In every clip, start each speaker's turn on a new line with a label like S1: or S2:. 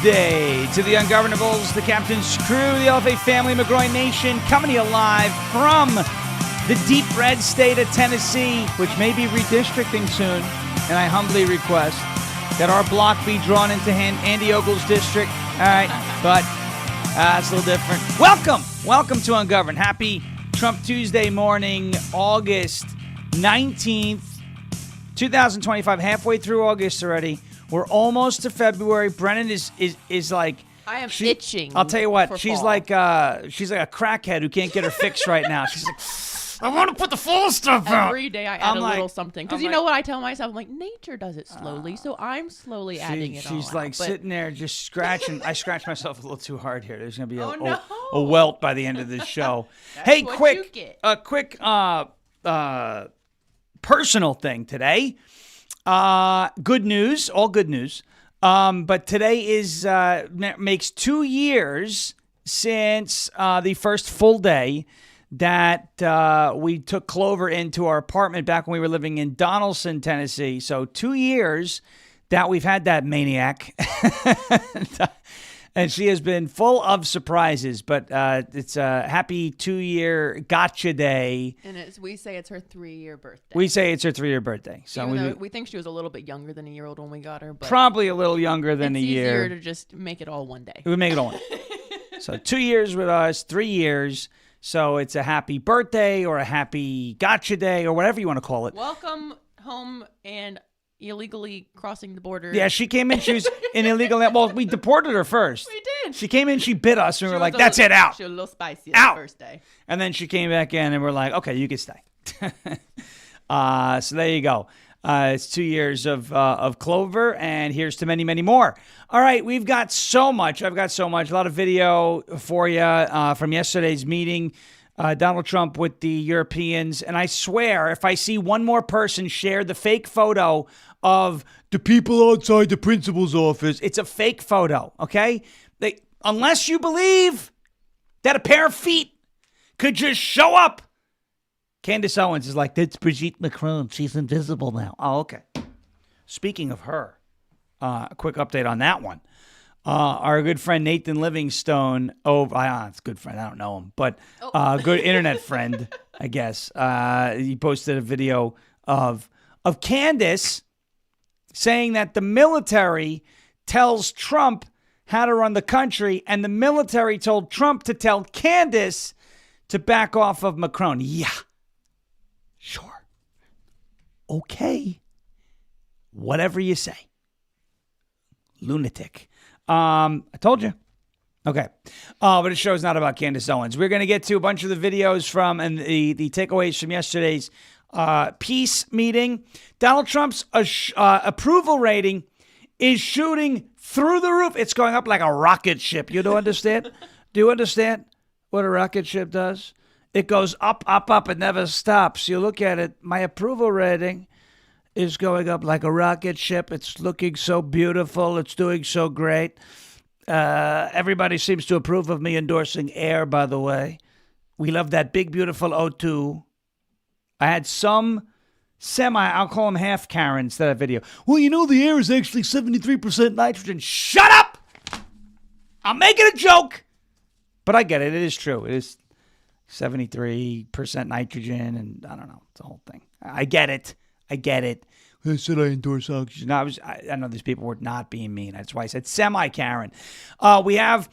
S1: Tuesday to the Ungovernables, the Captain's Crew, the LFA family, McGroin Nation, coming to you live from the deep red state of Tennessee, which may be redistricting soon. And I humbly request that our block be drawn into Andy Ogle's district. All right, but it's a little different. Welcome to Ungoverned. Happy Trump Tuesday morning, August 19th, 2025. Halfway through August already. We're almost to February. Brennan is like,
S2: I am itching.
S1: I'll tell you what, she's
S2: fall.
S1: like a crackhead who can't get her fix right now. She's like, I want to put the full stuff out.
S2: Every day I add a little something. Because you know what I tell myself? I'm like, nature does it slowly, so I'm slowly adding it all
S1: She's like
S2: out,
S1: sitting there just scratching. I scratched myself a little too hard here. There's going to be
S2: Oh,
S1: a welt by the end of this show.
S2: That's
S1: Hey,
S2: what
S1: quick,
S2: you get.
S1: a quick personal thing today. Good news, all good news. But today is makes 2 years since the first full day that we took Clover into our apartment back when we were living in Donaldson, Tennessee. So 2 years that we've had that maniac. And she has been full of surprises, but it's a happy 2-year gotcha day.
S2: And we say it's her 3-year birthday.
S1: We say it's her 3-year birthday. So
S2: Even though we think she was a little bit younger than a year old when we got her. But
S1: probably a little younger than a year.
S2: It's easier to just make it all one day.
S1: We make it all one. So 2 years with us, 3 years. So it's a happy birthday or a happy gotcha day or whatever you want to call it.
S2: Welcome home and illegally crossing the border.
S1: Yeah, she came in. She was an illegal. Well, we deported her first.
S2: We did.
S1: She came in. She bit us, and we were like, "That's it, out."
S2: She was a little spicy
S1: Out.
S2: the first day.
S1: And then she came back in, and we're like, "Okay, you can stay." So there you go. It's 2 years of Clover, and here's to many, many more. All right, we've got so much. I've got so much. A lot of video for you from yesterday's meeting. Donald Trump with the Europeans. And I swear, if I see one more person share the fake photo of the people outside the principal's office, it's a fake photo, okay? Unless you believe that a pair of feet could just show up. Candace Owens is like, that's Brigitte Macron. She's invisible now. Oh, okay. Speaking of her, a quick update on that one. Our good friend Nathan Livingstone, it's a good friend, I don't know him, but good internet friend, I guess. He posted a video of Candace saying that the military tells Trump how to run the country, and the military told Trump to tell Candace to back off of Macron. Yeah, sure. Okay. Whatever you say. Lunatic. I told you. Okay. But the show's not about Candace Owens. We're going to get to a bunch of the videos from and the takeaways from yesterday's peace meeting. Donald Trump's approval rating is shooting through the roof. It's going up like a rocket ship. You don't understand? Do you understand what a rocket ship does? It goes up, up, up. It never stops. You look at it. My approval rating is going up like a rocket ship. It's looking so beautiful. It's doing so great. Everybody seems to approve of me endorsing Air, by the way. We love that big, beautiful O2. I had some I'll call them half Karens, that video. Well, you know, the Air is actually 73% nitrogen. Shut up! I'm making a joke. But I get it. It is true. It is 73% nitrogen, and I don't know. It's the whole thing. I get it. I said I endorse oxygen. No, I know these people were not being mean. That's why I said semi-Karen. We have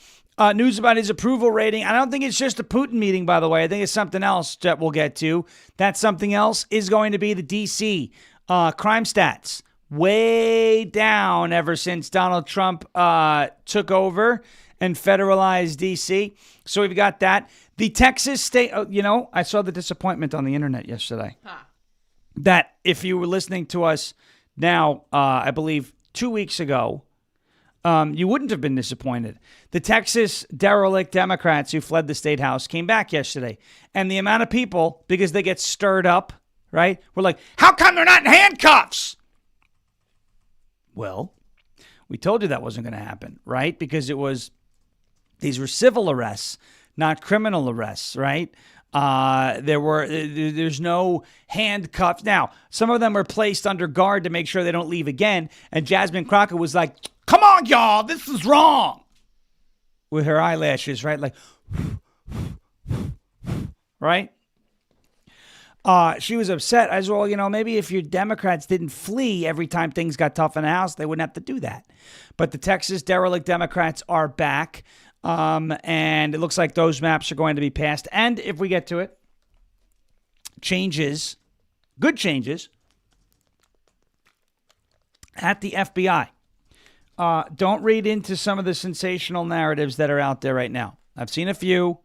S1: news about his approval rating. I don't think it's just a Putin meeting, by the way. I think it's something else that we'll get to. That something else is going to be the DC crime stats. Way down ever since Donald Trump took over and federalized DC. So we've got that. The Texas state, I saw the disappointment on the internet yesterday. That if you were listening to us now, I believe 2 weeks ago, you wouldn't have been disappointed. The Texas derelict Democrats who fled the state house came back yesterday. And the amount of people, because they get stirred up, right? We're like, how come they're not in handcuffs? Well, we told you that wasn't going to happen, right? Because these were civil arrests, not criminal arrests, right? There's no handcuffs. Now, some of them were placed under guard to make sure they don't leave again. And Jasmine Crockett was like, Come on, y'all, this is wrong. With her eyelashes, right? Like, right? She was upset as well. Maybe if your Democrats didn't flee every time things got tough in the House, they wouldn't have to do that. But the Texas derelict Democrats are back. And it looks like those maps are going to be passed. And if we get to it, changes, good changes, at the FBI. Don't read into some of the sensational narratives that are out there right now. I've seen a few,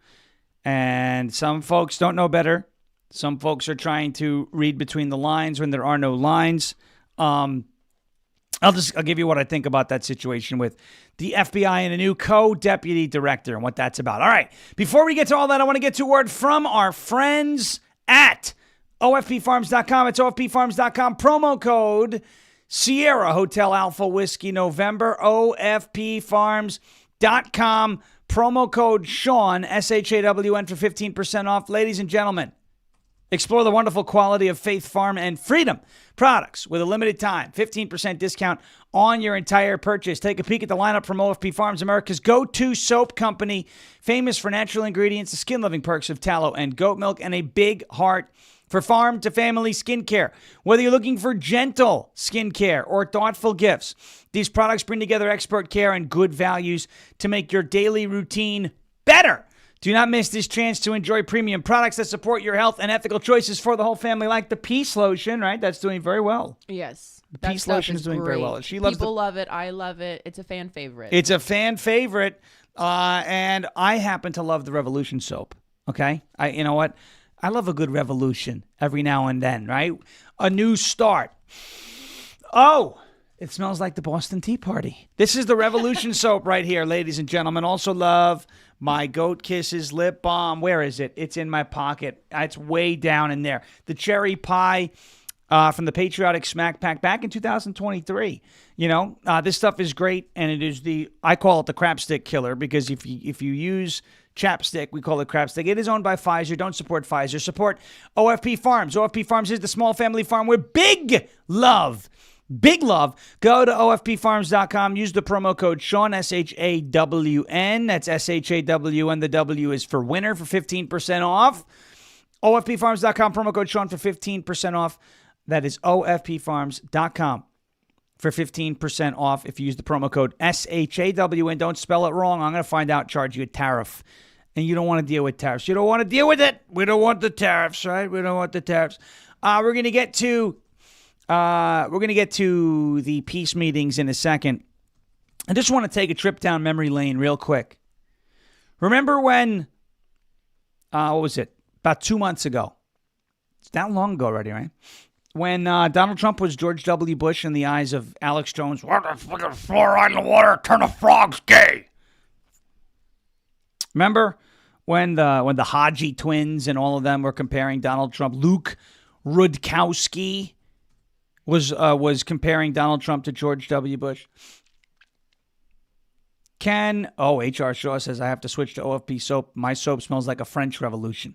S1: and some folks don't know better. Some folks are trying to read between the lines when there are no lines. I'll give you what I think about that situation with the FBI and a new co-deputy director and what that's about. All right. Before we get to all that, I want to get to a word from our friends at OFPFarms.com. It's OFPFarms.com. Promo code Sierra Hotel Alpha Whiskey November. OFPFarms.com. Promo code Sean, SHAWN, for 15% off. Ladies and gentlemen, explore the wonderful quality of Faith Farm and Freedom products with a limited time 15% discount on your entire purchase. Take a peek at the lineup from OFP Farms, America's go-to soap company, famous for natural ingredients, the skin-loving perks of tallow and goat milk, and a big heart for farm-to-family skincare. Whether you're looking for gentle skincare or thoughtful gifts, these products bring together expert care and good values to make your daily routine better. Do not miss this chance to enjoy premium products that support your health and ethical choices for the whole family, like the Peace Lotion, right? That's doing very well.
S2: Yes.
S1: The Peace Lotion is doing very well.
S2: People love it. I love it. It's a fan favorite.
S1: It's a fan favorite. And I happen to love the Revolution soap. Okay? You know what? I love a good revolution every now and then, right? A new start. Oh, it smells like the Boston Tea Party. This is the Revolution soap right here, ladies and gentlemen. Also love my Goat Kisses lip balm. Where is it? It's in my pocket. It's way down in there. The cherry pie from the Patriotic Smack Pack back in 2023. This stuff is great, and it is I call it the crap stick killer, because if you use chapstick, we call it crap stick. It is owned by Pfizer. Don't support Pfizer. Support OFP Farms. OFP Farms is the small family farm with big love. Big love. Go to OFPFarms.com. Use the promo code Sean, SHAWN. That's SHAWN. The W is for winner for 15% off. OFPFarms.com. Promo code Sean for 15% off. That is OFPFarms.com for 15% off if you use the promo code SHAWN. Don't spell it wrong. I'm going to find out, charge you a tariff. And you don't want to deal with tariffs. You don't want to deal with it. We don't want the tariffs, right? We don't want the tariffs. We're going to get to the peace meetings in a second. I just want to take a trip down memory lane real quick. Remember when, what was it? About 2 months ago. It's that long ago already, right? When Donald Trump was George W. Bush in the eyes of Alex Jones. What the fucking fluoride in the water turn the frogs gay? Remember when the Haji twins and all of them were comparing Donald Trump? Luke Rudkowski was comparing Donald Trump to George W. Bush. H.R. Shaw says, I have to switch to OFP soap. My soap smells like a French Revolution.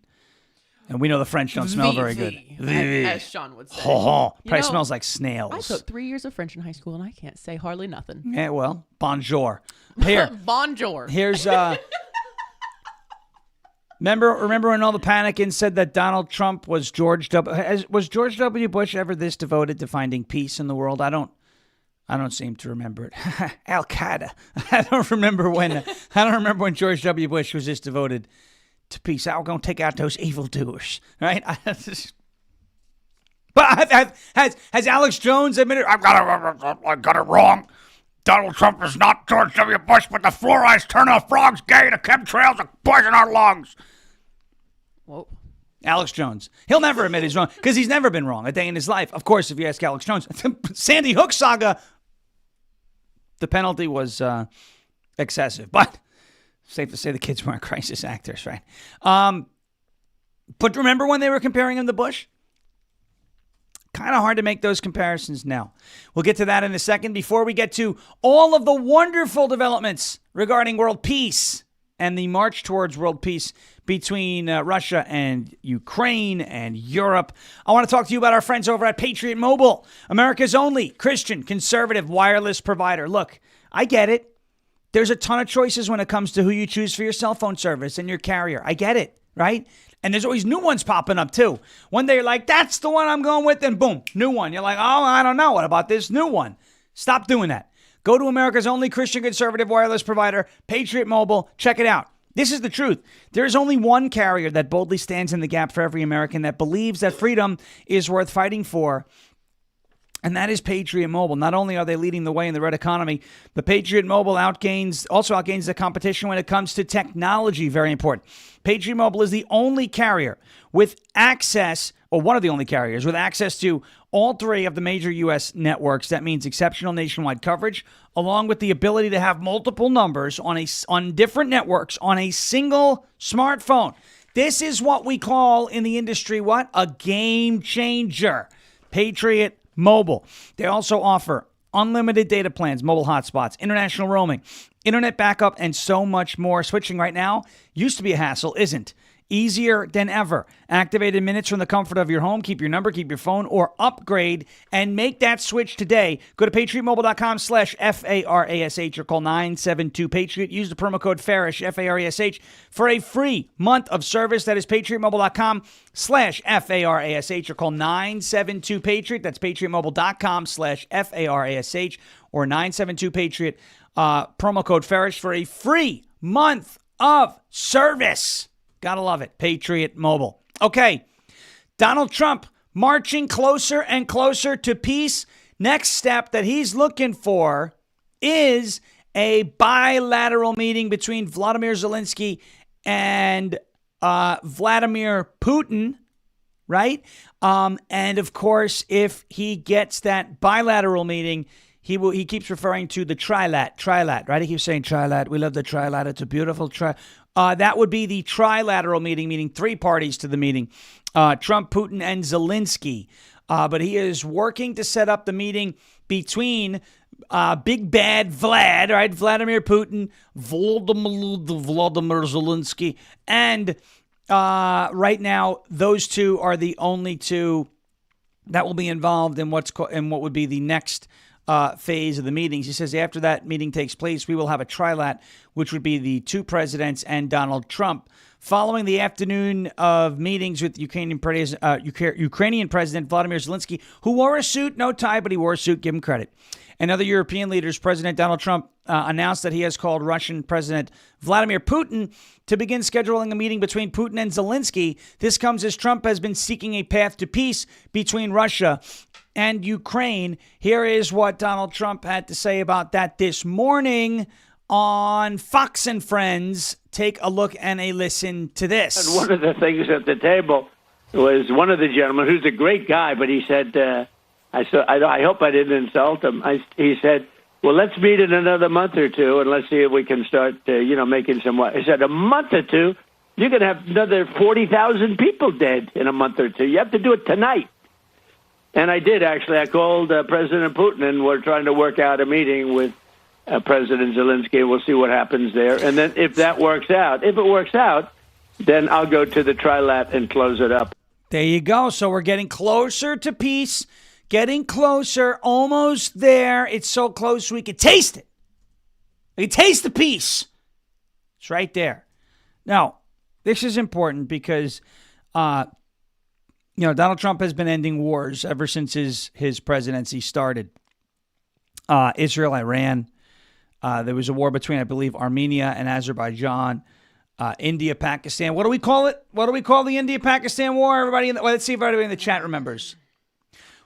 S1: And we know the French don't smell very good.
S2: As Sean would say.
S1: Probably smells like snails.
S2: I took 3 years of French in high school, and I can't say hardly nothing.
S1: Yeah, well, bonjour. Here,
S2: bonjour.
S1: Here's Remember when all the panicking said that Donald Trump was George W. Was George W. Bush ever this devoted to finding peace in the world? I don't seem to remember it. Al Qaeda. I don't remember when George W. Bush was this devoted to peace. I'm going to take out those evildoers, right? But has Alex Jones admitted I got it wrong? Donald Trump is not George W. Bush, but the fluorides turn the frogs gay. The chemtrails are poison our lungs.
S2: Whoa.
S1: Alex Jones. He'll never admit he's wrong because he's never been wrong a day in his life. Of course, if you ask Alex Jones, Sandy Hook saga, the penalty was excessive. But safe to say the kids weren't crisis actors, right? But remember when they were comparing him to Bush? Kind of hard to make those comparisons now. We'll get to that in a second. Before we get to all of the wonderful developments regarding world peace and the march towards world peace between Russia and Ukraine and Europe, I want to talk to you about our friends over at Patriot Mobile, America's only Christian conservative wireless provider. Look, I get it. There's a ton of choices when it comes to who you choose for your cell phone service and your carrier. I get it, right? And there's always new ones popping up too. One day you're like, that's the one I'm going with, and boom, new one. You're like, oh, I don't know. What about this new one? Stop doing that. Go to America's only Christian conservative wireless provider, Patriot Mobile. Check it out. This is the truth. There is only one carrier that boldly stands in the gap for every American that believes that freedom is worth fighting for. And that is Patriot Mobile. Not only are they leading the way in the red economy, but Patriot Mobile also outgains the competition when it comes to technology. Very important. Patriot Mobile is the only carrier with access, or one of the only carriers with access to all three of the major U.S. networks. That means exceptional nationwide coverage, along with the ability to have multiple numbers on different networks on a single smartphone. This is what we call in the industry, what? A game changer. Patriot Mobile. They also offer unlimited data plans, mobile hotspots, international roaming, internet backup, and so much more. Switching right now used to be a hassle, isn't. Easier than ever. Activate in minutes from the comfort of your home. Keep your number, keep your phone, or upgrade and make that switch today. Go to patriotmobile.com/FARASH or call 972-PATRIOT. Use the promo code FARASH, FARASH, for a free month of service. That is patriotmobile.com/FARASH or call 972-PATRIOT. That's patriotmobile.com/FARASH or 972-PATRIOT. Promo code FARASH for a free month of service. Gotta love it. Patriot Mobile. Okay. Donald Trump marching closer and closer to peace. Next step that he's looking for is a bilateral meeting between Vladimir Zelenskyy and Vladimir Putin, right? And of course, if he gets that bilateral meeting, he keeps referring to the trilat, right? He keeps saying trilat. We love the trilat. It's a beautiful that would be the trilateral meeting, meaning three parties to the meeting, Trump, Putin, and Zelenskyy. But he is working to set up the meeting between big bad Vlad, right? Vladimir Putin, Vladimir Zelenskyy. And right now, those two are the only two that will be involved in what would be the next phase of the meetings. He says after that meeting takes place, we will have a trilat, which would be the two presidents and Donald Trump. Following the afternoon of meetings with Ukrainian President Vladimir Zelenskyy, who wore a suit, no tie, but he wore a suit, give him credit. And other European leaders, President Donald Trump announced that he has called Russian President Vladimir Putin to begin scheduling a meeting between Putin and Zelenskyy. This comes as Trump has been seeking a path to peace between Russia and Ukraine. Here is what Donald Trump had to say about that this morning on Fox and Friends. Take a look and a listen to this.
S3: And one of the things at the table was one of the gentlemen, who's a great guy, but he said, I hope I didn't insult him. He said, well, let's meet in another month or two, and let's see if we can start, making some. He said, a month or two, you're going to have another 40,000 people dead in a month or two. You have to do it tonight. And I did, actually. I called President Putin, and we're trying to work out a meeting with President Zelenskyy. We'll see what happens there. And then if it works out, then I'll go to the trilat and close it up.
S1: There you go. So we're getting closer to peace, getting closer, almost there. It's so close we can taste it. We can taste the peace. It's right there. Now, this is important because Donald Trump has been ending wars ever since his presidency started. Israel, Iran. There was a war between, I believe, Armenia and Azerbaijan. India, Pakistan. What do we call it? What do we call the India-Pakistan war? Everybody, let's see if everybody in the chat remembers.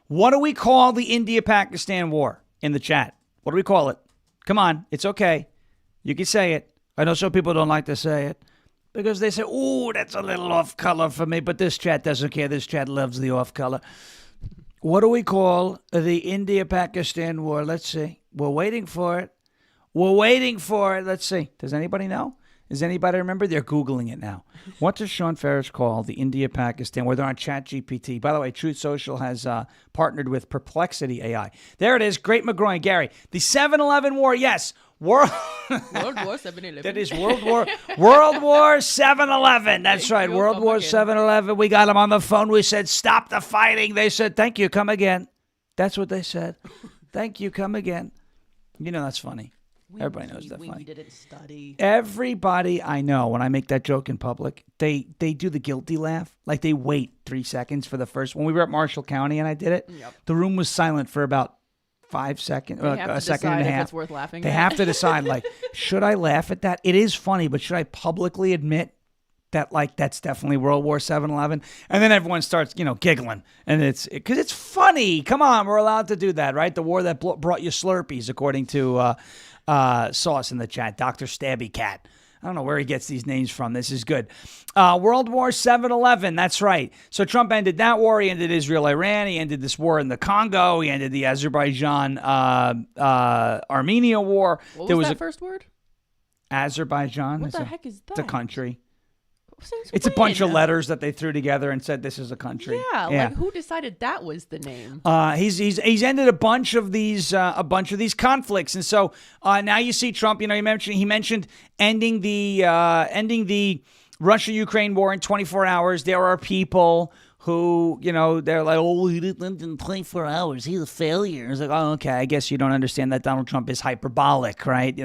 S1: What do we call the India-Pakistan war in the chat? What do we call it? Come on, it's okay. You can say it. I know some people don't like to say it because they say, "Ooh, that's a little off color for me." But this chat doesn't care. This chat loves the off color. What do we call the India-Pakistan war? Let's see. We're waiting for it. Let's see. Does anybody know? Does anybody remember? They're Googling it now. What does Sean Ferris call the India-Pakistan war? They're on ChatGPT. By the way, Truth Social has partnered with Perplexity AI. There it is. Great McGroin. Gary. The 7-11 war. Yes. World War 7-11. That is World War 7-11. That's right. World War 7-11. We got them on the phone. We said, stop the fighting. They said, thank you. Come again. That's what they said. Thank you. Come again. That's funny. Everybody knows that
S2: We
S1: funny.
S2: didn't study.
S1: Everybody I know, when I make that joke in public, they do the guilty laugh. Like they wait 3 seconds for the first. When we were at Marshall County and I did it, the room was silent for about 5 seconds, a second and a half.
S2: If it's worth laughing
S1: They
S2: at.
S1: have to decide, like, should I laugh at that? It is funny, but should I publicly admit that, like, that's definitely World War 7/11? And then everyone starts, giggling, and it's because it's funny. Come on, we're allowed to do that, right? The war that brought you Slurpees, according to Sauce in the chat, Dr. Stabby Cat. I don't know where he gets these names from. This is good. World War 7/11. That's right. So Trump ended that war. He ended Israel-Iran. He ended this war in the Congo. He ended the Azerbaijan-Armenia war.
S2: What was that first word?
S1: Azerbaijan.
S2: What the heck is that?
S1: It's a country.
S2: Since
S1: It's a bunch of
S2: when?
S1: letters that they threw together and said this is a country.
S2: Yeah, like who decided that was the name?
S1: He's ended a bunch of these conflicts, and so now you see Trump. He mentioned ending the Russia-Ukraine war in 24 hours. There are people who, they're like, oh, he didn't in 24 hours. He's a failure. It's like, oh, okay, I guess you don't understand that Donald Trump is hyperbolic, right?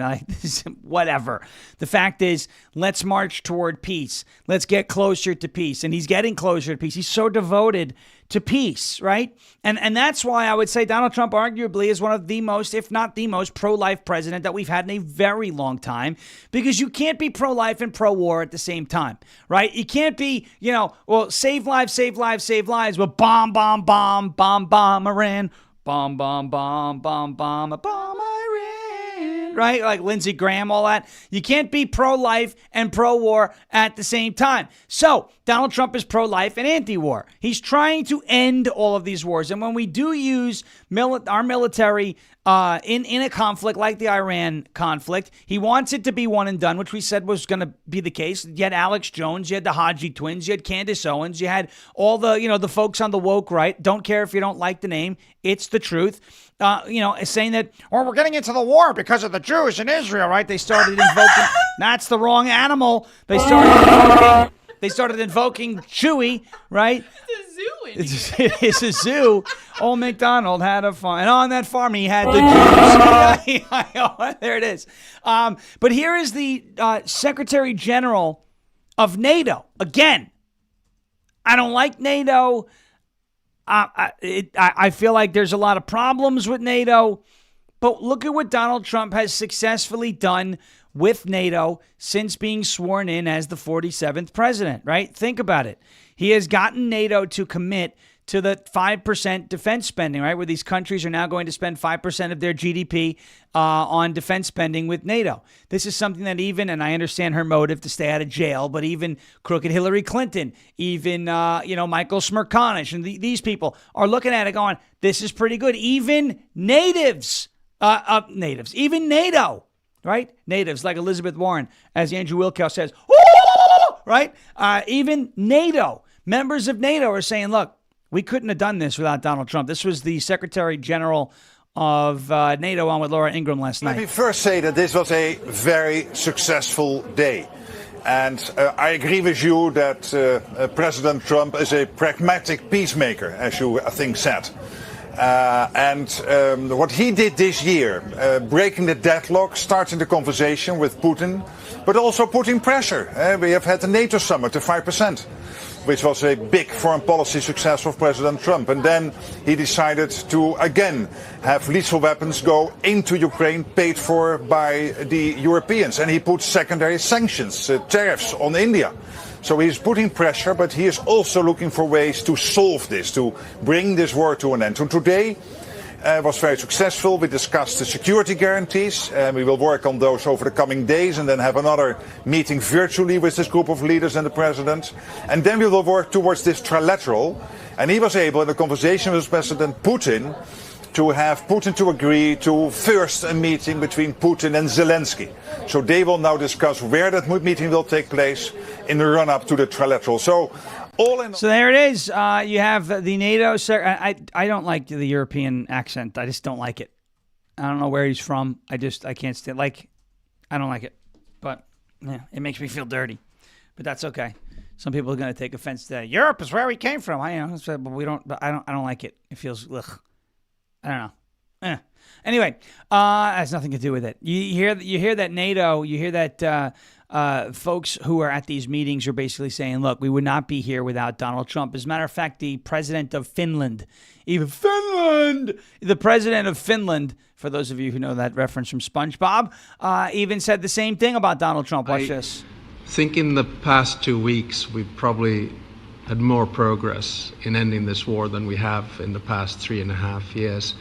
S1: Whatever. The fact is, let's march toward peace. Let's get closer to peace. And he's getting closer to peace. He's so devoted to peace, right? And that's why I would say Donald Trump arguably is one of the most, if not the most, pro-life president that we've had in a very long time, because you can't be pro-life and pro-war at the same time, right? You can't be, save lives, but bomb Iran, bomb, Iran, right? Like Lindsey Graham, all that. You can't be pro-life and pro-war at the same time. So Donald Trump is pro-life and anti-war. He's trying to end all of these wars. And when we do use our military in a conflict like the Iran conflict, he wants it to be one and done, which we said was going to be the case. You had Alex Jones, you had the Haji twins, you had Candace Owens, you had all the folks on the woke right. Don't care if you don't like the name. It's the truth. Saying that, we're getting into the war because of the Jews in Israel, right? They started invoking, that's the wrong animal. They started invoking Chewy, right? It's a zoo. Old MacDonald had a farm, and on that farm he had the Jews. There it is. But here is the Secretary General of NATO. Again, I don't like NATO. I feel like there's a lot of problems with NATO. But look at what Donald Trump has successfully done with NATO since being sworn in as the 47th president, right? Think about it. He has gotten NATO to commit to the 5% defense spending, right? Where these countries are now going to spend 5% of their GDP on defense spending with NATO. This is something that even, and I understand her motive to stay out of jail, but even crooked Hillary Clinton, even, Michael Smerconish, and these people are looking at it going, this is pretty good. Even even NATO, right? Natives like Elizabeth Warren, as Andrew Wilkow says, right? Even NATO, members of NATO are saying, look, we couldn't have done this without Donald Trump. This was the Secretary General of NATO on with Laura Ingraham last night.
S4: Let me first say that this was a very successful day. And I agree with you that President Trump is a pragmatic peacemaker, as you, I think, said. What he did this year, breaking the deadlock, starting the conversation with Putin, but also putting pressure. We have had the NATO summit, the 5%, which was a big foreign policy success of President Trump. And then he decided to, again, have lethal weapons go into Ukraine, paid for by the Europeans. And he put secondary sanctions, tariffs on India. So he's putting pressure, but he is also looking for ways to solve this, to bring this war to an end. So today was very successful. We discussed the security guarantees. We will work on those over the coming days and then have another meeting virtually with this group of leaders and the president. And then we will work towards this trilateral. And he was able, in a conversation with President Putin, to have Putin to agree to first a meeting between Putin and Zelenskyy. So they will now discuss where that meeting will take place in the run-up to the trilateral. So
S1: there it is. You have the NATO. I don't like the European accent. I just don't like it. I don't know where he's from. I can't stand. I don't like it. But yeah, it makes me feel dirty. But that's okay. Some people are going to take offense to that. Europe is where we came from. But we don't. But I don't like it. It feels ugh. I don't know. Anyway, has nothing to do with it. You hear that NATO, you hear that folks who are at these meetings are basically saying, look, we would not be here without Donald Trump. As a matter of fact, the president of Finland, the president of Finland, for those of you who know that reference from SpongeBob, even said the same thing about Donald Trump. Watch this.
S5: I think in the past 2 weeks, we've probably had more progress in ending this war than we have in the past 3.5 years.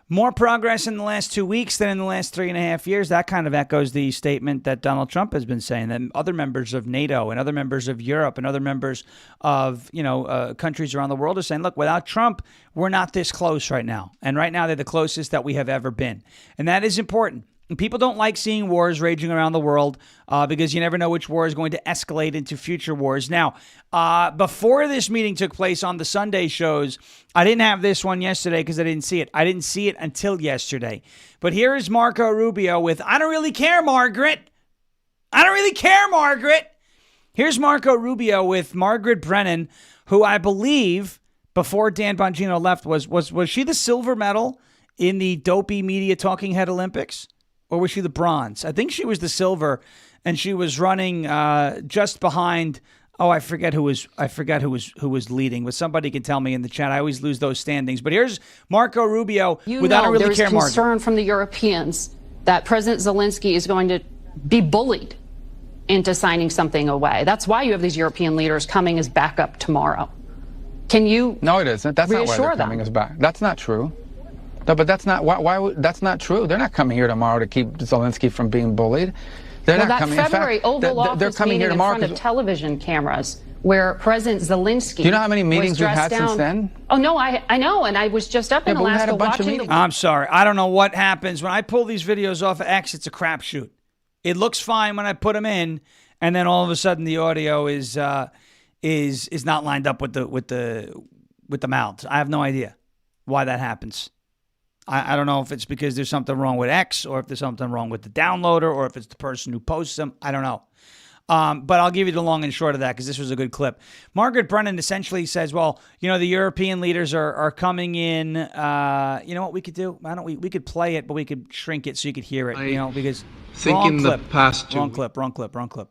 S1: More progress in the last 2 weeks than in the last 3.5 years. That kind of echoes the statement that Donald Trump has been saying, that other members of NATO and other members of Europe and other members of, countries around the world are saying, look, without Trump, we're not this close right now. And right now, they're the closest that we have ever been. And that is important. And people don't like seeing wars raging around the world because you never know which war is going to escalate into future wars. Now, before this meeting took place on the Sunday shows, I didn't have this one yesterday because I didn't see it. I didn't see it until yesterday. But here is Marco Rubio with, I don't really care, Margaret. I don't really care, Margaret. Here's Marco Rubio with Margaret Brennan, who I believe, before Dan Bongino left, was she the silver medal in the dopey media talking head Olympics? Or was she the bronze? I think she was the silver, and she was running just behind. Oh, I forget who was leading. But somebody can tell me in the chat. I always lose those standings. But here's Marco Rubio. I don't really care,
S6: there's concern from the Europeans that President Zelenskyy is going to be bullied into signing something away. That's why you have these European leaders coming as backup tomorrow. Can you?
S7: No, it isn't. That's not why they're coming as back. That's not true. No, but that's not that's not true. They're not coming here tomorrow to keep Zelenskyy from being bullied. They're not coming.
S6: That February Oval Office
S7: they're coming here tomorrow
S6: in front of television cameras where President Zelenskyy.
S7: Do you know how many meetings we've had since then?
S6: Oh no, I know, and I was just up in Alaska watching.
S1: I'm sorry, I don't know what happens when I pull these videos off of X. It's a crapshoot. It looks fine when I put them in, and then all of a sudden the audio is not lined up with the mouths. I have no idea why that happens. I don't know if it's because there's something wrong with X or if there's something wrong with the downloader or if it's the person who posts them. I don't know. But I'll give you the long and short of that because this was a good clip. Margaret Brennan essentially says, well, the European leaders are coming in. You know what we could do? Why don't we could play it, but we could shrink it so you could hear it, because wrong clip.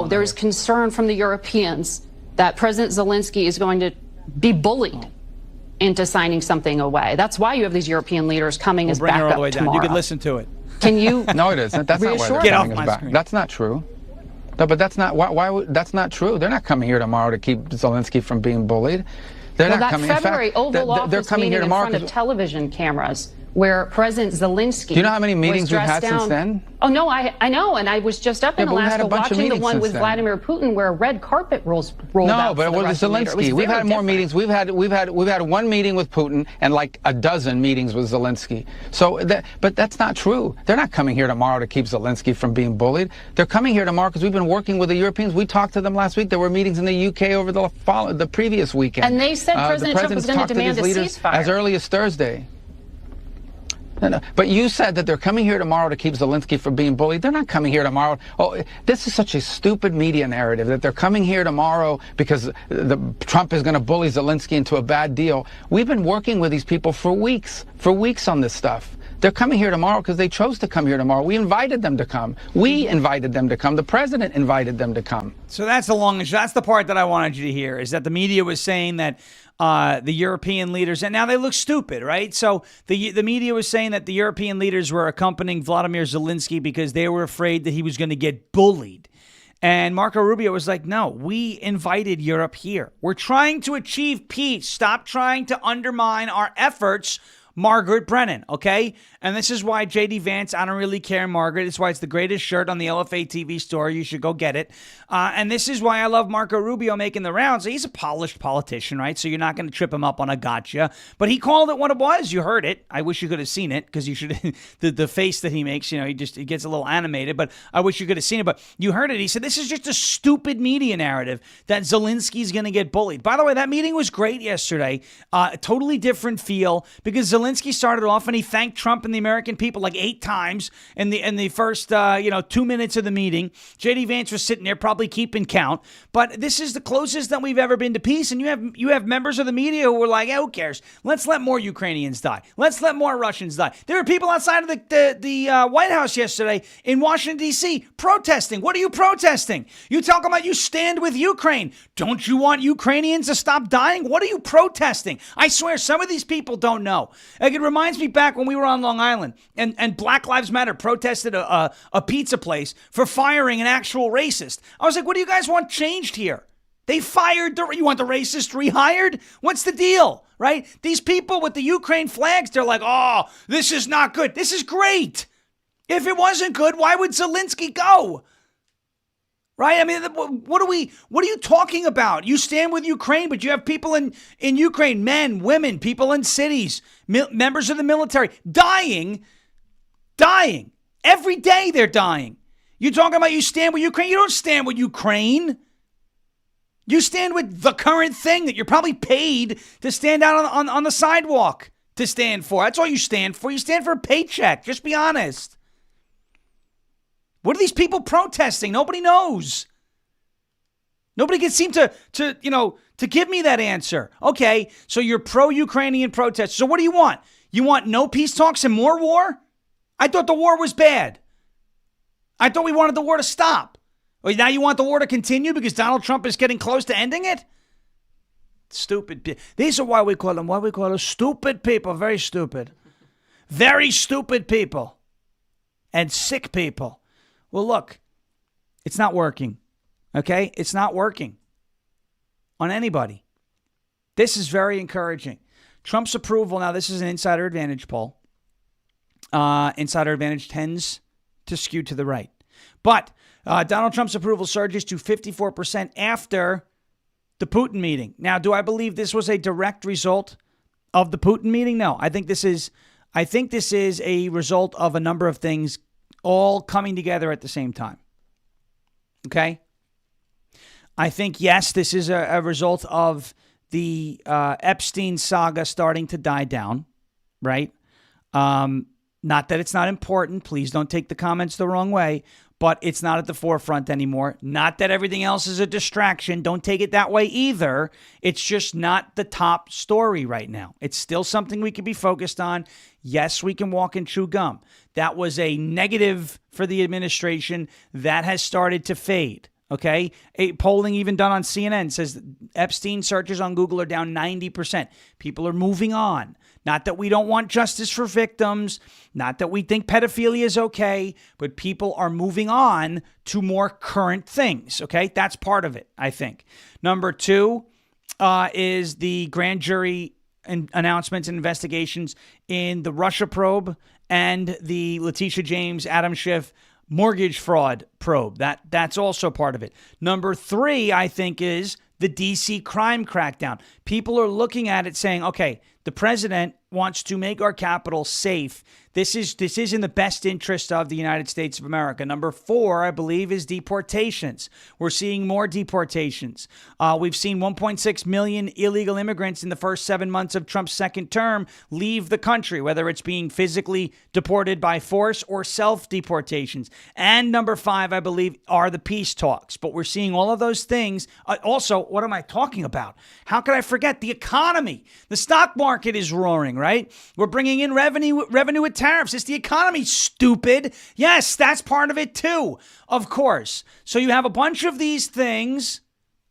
S6: There's concern from the Europeans that President Zelenskyy is going to be bullied into signing something away. That's why you have these European leaders coming as backup tomorrow.
S1: Down. You can listen to it.
S6: Can you?
S7: No, it isn't. That's not why they're coming as back. That's not true. No, but that's not that's not true. They're not coming here tomorrow to keep Zelenskyy from being bullied. They're not coming.
S6: February Oval Office
S7: they're coming here tomorrow
S6: in front of television cameras where President Zelenskyy.
S7: Do you know how many meetings we've had since then?
S6: Oh no, I know, and I was just up in Alaska watching the one with Vladimir Putin where a red carpet rolled out.
S7: No, but it was Zelenskyy. We've had more meetings. We've had one meeting with Putin and like a dozen meetings with Zelenskyy. But that's not true. They're not coming here tomorrow to keep Zelenskyy from being bullied. They're coming here tomorrow because we've been working with the Europeans. We talked to them last week. There were meetings in the UK over the previous weekend.
S6: And they said President Trump was going to demand a ceasefire
S7: as early as Thursday. No. But you said that they're coming here tomorrow to keep Zelenskyy from being bullied. They're not coming here tomorrow. Oh, this is such a stupid media narrative that they're coming here tomorrow because Trump is going to bully Zelenskyy into a bad deal. We've been working with these people for weeks on this stuff. They're coming here tomorrow because they chose to come here tomorrow. We invited them to come. We invited them to come. The president invited them to come.
S1: So that's that's the part that I wanted you to hear, is that the media was saying that the European leaders, and now they look stupid, right? So the media was saying that the European leaders were accompanying Vladimir Zelenskyy because they were afraid that he was going to get bullied. And Marco Rubio was like, no, we invited Europe here. We're trying to achieve peace. Stop trying to undermine our efforts, Margaret Brennan, okay? And this is why J.D. Vance, I don't really care, Margaret. It's why it's the greatest shirt on the LFA TV store. You should go get it. And this is why I love Marco Rubio making the rounds. He's a polished politician, right? So you're not going to trip him up on a gotcha. But he called it what it was. You heard it. I wish you could have seen it because you should. the face that he makes, he gets a little animated. But I wish you could have seen it. But you heard it. He said this is just a stupid media narrative that Zelensky's going to get bullied. By the way, that meeting was great yesterday. A totally different feel because Zelensky Zelenskyy started off and he thanked Trump and the American people like 8 times in the first 2 minutes of the meeting. J.D. Vance was sitting there probably keeping count. But this is the closest that we've ever been to peace. And you have members of the media who were like, who cares? Let's let more Ukrainians die. Let's let more Russians die. There were people outside of the White House yesterday in Washington, D.C. protesting. What are you protesting? You talk about you stand with Ukraine. Don't you want Ukrainians to stop dying? What are you protesting? I swear some of these people don't know. Like, it reminds me back when we were on Long Island and Black Lives Matter protested a pizza place for firing an actual racist. I was like, what do you guys want changed here? They fired you want the racist rehired? What's the deal, right? These people with the Ukraine flags, they're like, oh, this is not good. This is great. If it wasn't good, why would Zelenskyy go? Right? I mean, what are you talking about? You stand with Ukraine, but you have people in Ukraine, men, women, people in cities, members of the military, dying. Every day they're dying. You talking about you stand with Ukraine? You don't stand with Ukraine. You stand with the current thing that you're probably paid to stand out on the sidewalk to stand for. That's all you stand for. You stand for a paycheck. Just be honest. What are these people protesting? Nobody knows. Nobody can seem to give me that answer. Okay, so you're pro-Ukrainian protesters. So what do you want? You want no peace talks and more war? I thought the war was bad. I thought we wanted the war to stop. Well, now you want the war to continue because Donald Trump is getting close to ending it? Stupid. These are why we call them stupid people. Very stupid. Very stupid people. And sick people. Well, look, it's not working. Okay? It's not working on anybody. This is very encouraging. Trump's approval, now this is an Insider Advantage poll. Insider Advantage tends to skew to the right. But Donald Trump's approval surges to 54% after the Putin meeting. Now, do I believe this was a direct result of the Putin meeting? No, I think this is a result of a number of things all coming together at the same time. Okay? I think, yes, this is a result of the Epstein saga starting to die down, right? Not that it's not important. Please don't take the comments the wrong way, but it's not at the forefront anymore. Not that everything else is a distraction. Don't take it that way either. It's just not the top story right now. It's still something we can be focused on. Yes, we can walk and chew gum. That was a negative for the administration. That has started to fade. Okay, a polling even done on CNN says Epstein searches on Google are down 90%. People are moving on. Not that we don't want justice for victims, not that we think pedophilia is okay, but people are moving on to more current things. Okay, that's part of it, I think. Number 2 is the grand jury announcements and investigations in the Russia probe and the Letitia James, Adam Schiff mortgage fraud probe. That's also part of it. Number 3, I think, is the DC Crime Crackdown. People are looking at it saying, okay, the president wants to make our capital safe. This is in the best interest of the United States of America. Number 4, I believe, is deportations. We're seeing more deportations. We've seen 1.6 million illegal immigrants in the first 7 months of Trump's second term leave the country, whether it's being physically deported by force or self-deportations. And number 5, I believe, are the peace talks. But we're seeing all of those things. Also, what am I talking about? How could I forget the economy? The stock market is roaring, right? We're bringing in revenue with tariffs. It's the economy, stupid. Yes, that's part of it too, of course. So you have a bunch of these things.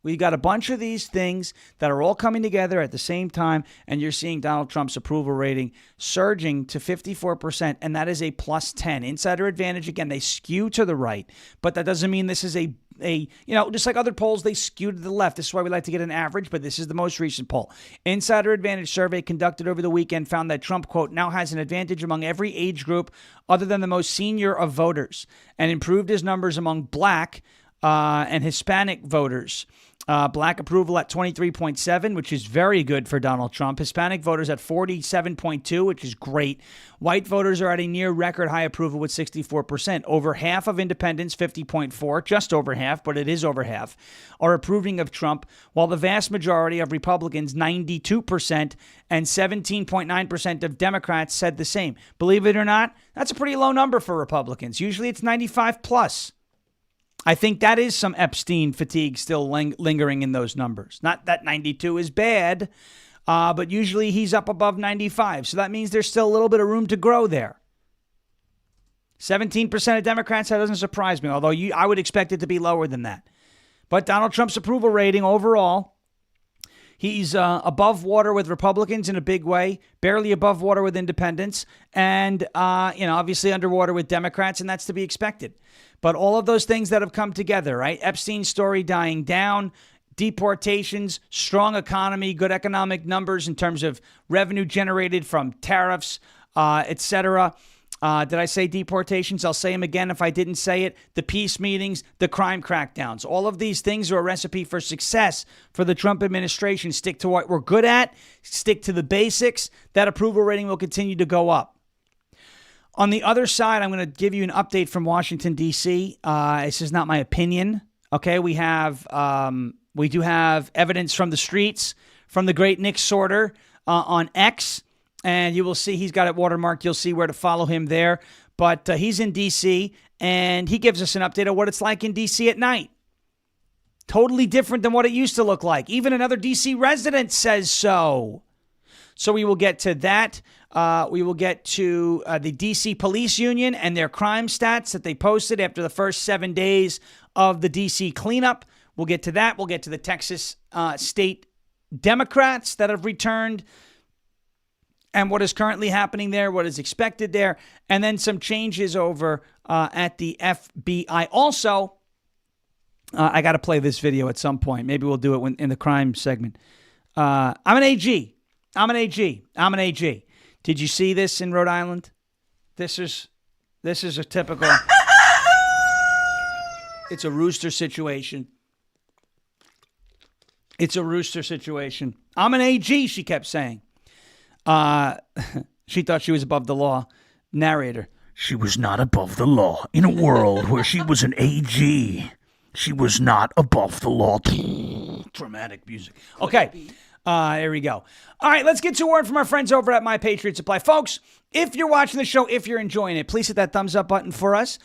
S1: We got a bunch of these things that are all coming together at the same time, and you're seeing Donald Trump's approval rating surging to 54%, and that is a plus 10. Insider Advantage, again, they skew to the right, but that doesn't mean this is a just like other polls, they skew to the left. This is why we like to get an average, but this is the most recent poll. Insider Advantage survey conducted over the weekend found that Trump, quote, now has an advantage among every age group other than the most senior of voters, and improved his numbers among black and Hispanic voters. Black approval at 23.7, which is very good for Donald Trump. Hispanic voters at 47.2, which is great. White voters are at a near record high approval with 64%. Over half of independents, 50.4, just over half, but it is over half, are approving of Trump, while the vast majority of Republicans, 92%, and 17.9% of Democrats said the same. Believe it or not, that's a pretty low number for Republicans. Usually it's 95 plus. I think that is some Epstein fatigue still lingering in those numbers. Not that 92 is bad, but usually he's up above 95. So that means there's still a little bit of room to grow there. 17% of Democrats, that doesn't surprise me, although I would expect it to be lower than that. But Donald Trump's approval rating overall, he's above water with Republicans in a big way, barely above water with independents, and obviously underwater with Democrats, and that's to be expected. But all of those things that have come together, right? Epstein's story dying down, deportations, strong economy, good economic numbers in terms of revenue generated from tariffs, etc. Did I say deportations? I'll say them again if I didn't say it. The peace meetings, the crime crackdowns. All of these things are a recipe for success for the Trump administration. Stick to what we're good at. Stick to the basics. That approval rating will continue to go up. On the other side, I'm going to give you an update from Washington, D.C. This is not my opinion. Okay, we do have evidence from the streets, from the great Nick Sorter on X. And you will see he's got it watermarked. You'll see where to follow him there. But he's in D.C., and he gives us an update of what it's like in D.C. at night. Totally different than what it used to look like. Even another D.C. resident says so. So we will get to that. We will get to the D.C. Police Union and their crime stats that they posted after the first 7 days of the D.C. cleanup. We'll get to that. We'll get to the Texas state Democrats that have returned and what is currently happening there, what is expected there, and then some changes over at the FBI. Also, I got to play this video at some point. Maybe we'll do it in the crime segment. I'm an AG. Did you see this in Rhode Island? This is a typical. It's a rooster situation. I'm an AG, she kept saying. She thought she was above the law. Narrator. She was not above the law. In a world where she was an AG, she was not above the law. Dramatic music. Okay. There we go. All right, let's get to a word from our friends over at My Patriot Supply. Folks, if you're watching the show, if you're enjoying it, please hit that thumbs up button for us.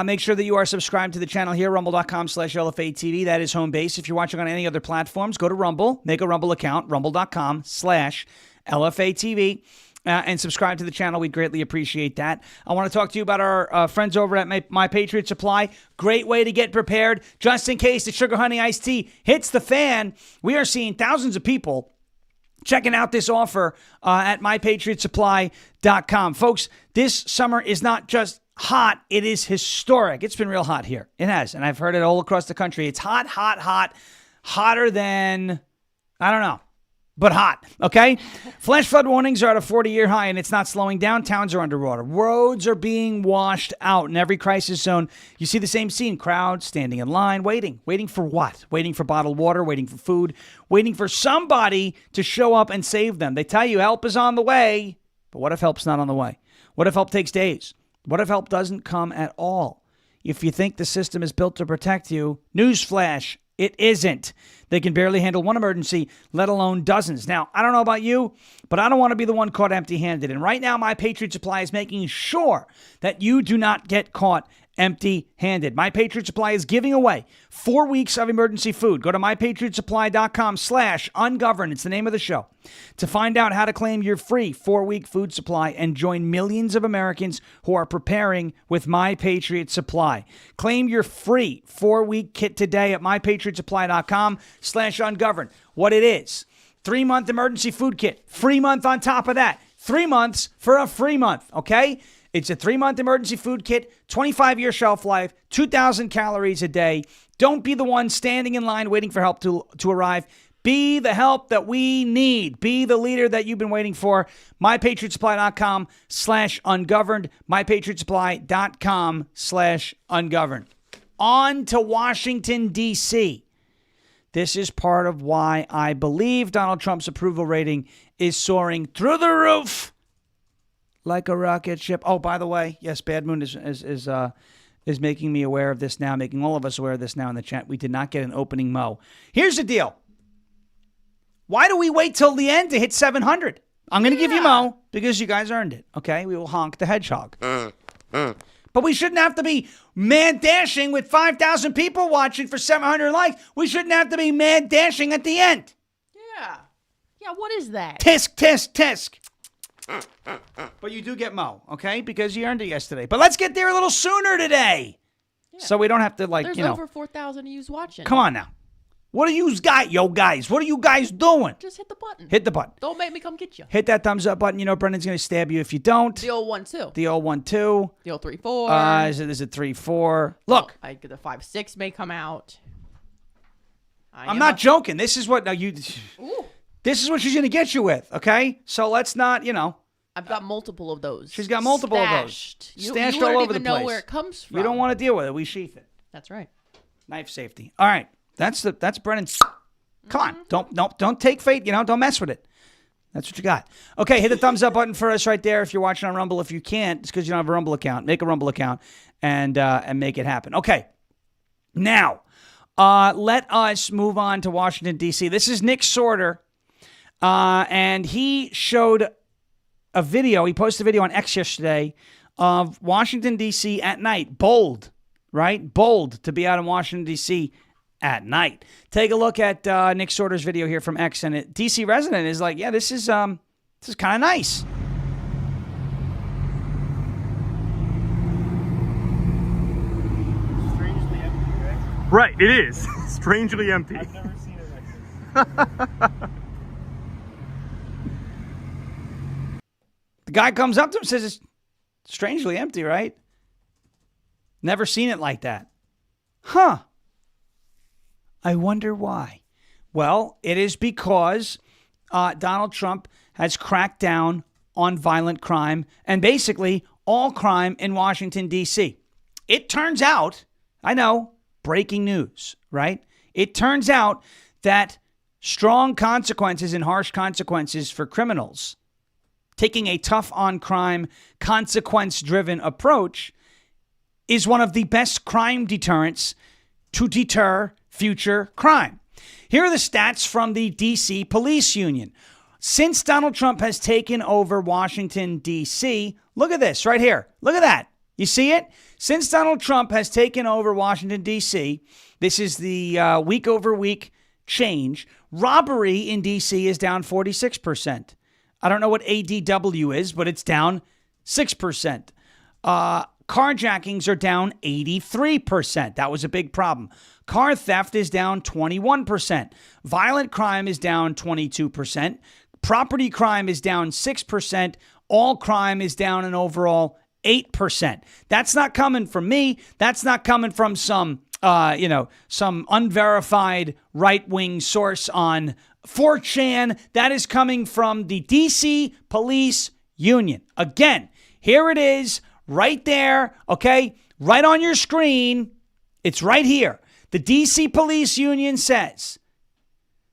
S1: Make sure that you are subscribed to the channel here, rumble.com/LFA TV. That is home base. If you're watching on any other platforms, go to Rumble, make a Rumble account, rumble.com/LFA TV. And subscribe to the channel. We'd greatly appreciate that. I want to talk to you about our friends over at My Patriot Supply. Great way to get prepared just in case the Sugar Honey Iced Tea hits the fan. We are seeing thousands of people checking out this offer at MyPatriotSupply.com. Folks, this summer is not just hot. It is historic. It's been real hot here. It has. And I've heard it all across the country. It's hot, hot, hot. Hotter than, I don't know. But hot, okay? Flash flood warnings are at a 40-year high, and it's not slowing down. Towns are underwater. Roads are being washed out. In every crisis zone, you see the same scene. Crowds standing in line, waiting. Waiting for what? Waiting for bottled water, waiting for food, waiting for somebody to show up and save them. They tell you help is on the way, but what if help's not on the way? What if help takes days? What if help doesn't come at all? If you think the system is built to protect you, newsflash, it isn't. They can barely handle one emergency, let alone dozens. Now, I don't know about you, but I don't want to be the one caught empty-handed. And right now, My Patriot Supply is making sure that you do not get caught empty-handed. My Patriot Supply is giving away 4 weeks of emergency food. Go to MyPatriotSupply.com/ungoverned. It's the name of the show. To find out how to claim your free 4-week food supply and join millions of Americans who are preparing with My Patriot Supply. Claim your free 4-week kit today at MyPatriotSupply.com/ungoverned. What it is, 3-month emergency food kit, free month on top of that. 3 months for a free month, okay? It's a 3-month emergency food kit, 25-year shelf life, 2,000 calories a day. Don't be the one standing in line waiting for help to arrive. Be the help that we need. Be the leader that you've been waiting for. MyPatriotSupply.com/ungoverned. MyPatriotSupply.com/ungoverned. on to Washington, D.C. This is part of why I believe Donald Trump's approval rating is soaring through the roof like a rocket ship. Oh, by the way, yes, Bad Moon is making me aware of this now, making all of us aware of this now in the chat. We did not get an opening Mo. Here's the deal. Why do we wait till the end to hit 700? I'm going to give you Mo because you guys earned it, okay? We will honk the hedgehog. But we shouldn't have to be mad dashing with 5,000 people watching for 700 likes. We shouldn't have to be mad dashing at the end.
S2: Yeah. Yeah, what is that?
S1: Tisk, tisk, tisk. But you do get Mo, okay? Because you earned it yesterday. But let's get there a little sooner today. Yeah. So we don't have to,
S2: There's over 4,000 of you watching.
S1: Come on now. What are you guys? What are you guys doing?
S2: Just hit the button.
S1: Hit the button.
S2: Don't make me come get you.
S1: Hit that thumbs up button. You know Brendan's going to stab you if you don't.
S2: The old 1-2.
S1: The old 1-2.
S2: The old 3-4.
S1: Is it 3-4? Look.
S2: The 5-6 may come out.
S1: I'm not joking. This is what This is what she's going to get you with, okay? So let's not,
S2: I've got multiple of those.
S1: She's got multiple of those. Stashed all over the place. You don't even know
S2: where it comes from.
S1: You don't want to deal with it. We sheath it.
S2: That's right.
S1: Knife safety. All right. That's Brennan. Come on. Don't take fate, don't mess with it. That's what you got. Okay, hit the thumbs up button for us right there if you're watching on Rumble. If you can't, it's because you don't have a Rumble account. Make a Rumble account and make it happen. Okay. Now, let us move on to Washington, D.C. This is Nick Sorter, and he showed a video. He posted a video on X yesterday of Washington, D.C. at night. Bold, right? Bold to be out in Washington, D.C. at night. Take a look at Nick Sorter's video here from X, and DC resident is like, yeah, this is kind of nice.
S8: Strangely empty, right? Right, it is. Strangely empty. I've never seen it like this.
S1: The guy comes up to him and says, it's strangely empty, right? Never seen it like that. Huh. I wonder why. Well, it is because Donald Trump has cracked down on violent crime and basically all crime in Washington, D.C. It turns out, I know, breaking news, right? It turns out that strong consequences and harsh consequences for criminals, taking a tough on crime, consequence-driven approach, is one of the best crime deterrents to deter future crime. Here are the stats from the DC Police Union. Since Donald Trump has taken over Washington, D.C., look at this right here. Look at that. You see it? Since Donald Trump has taken over Washington, D.C., this is the week-over-week change. Robbery in D.C. is down 46%. I don't know what ADW is, but it's down 6%. Carjackings are down 83%. That was a big problem. Car theft is down 21%. Violent crime is down 22%. Property crime is down 6%. All crime is down an overall 8%. That's not coming from me. That's not coming from some unverified right-wing source on 4chan. That is coming from the DC Police Union. Again, here it is. Right there, okay? Right on your screen. It's right here. The DC Police Union says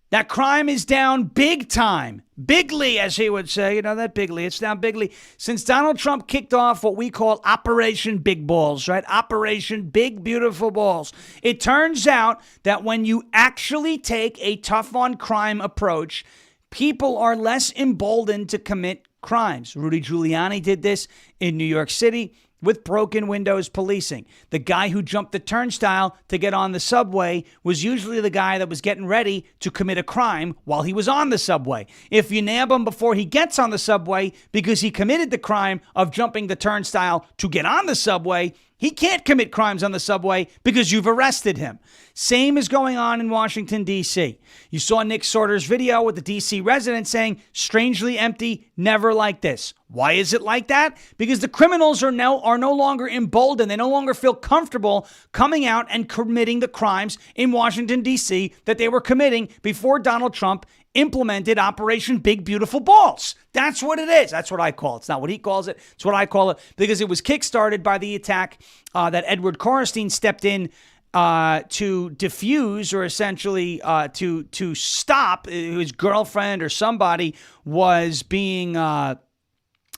S1: that crime is down big time. Bigly, as he would say. You know that bigly. It's down bigly. Since Donald Trump kicked off what we call Operation Big Balls, right? Operation Big Beautiful Balls. It turns out that when you actually take a tough on crime approach, people are less emboldened to commit crimes. Rudy Giuliani did this in New York City with broken windows policing. The guy who jumped the turnstile to get on the subway was usually the guy that was getting ready to commit a crime while he was on the subway. If you nab him before he gets on the subway because he committed the crime of jumping the turnstile to get on the subway, he can't commit crimes on the subway because you've arrested him. Same is going on in Washington, D.C. You saw Nick Sorter's video with the D.C. resident saying, strangely empty, never like this. Why is it like that? Because the criminals are no longer emboldened. They no longer feel comfortable coming out and committing the crimes in Washington, D.C. that they were committing before Donald Trump implemented Operation Big Beautiful Balls. That's what it is. That's what I call it. It's not what he calls it. It's what I call it because it was kickstarted by the attack that Edward Corrstein stepped in to diffuse or essentially to stop his girlfriend or somebody was being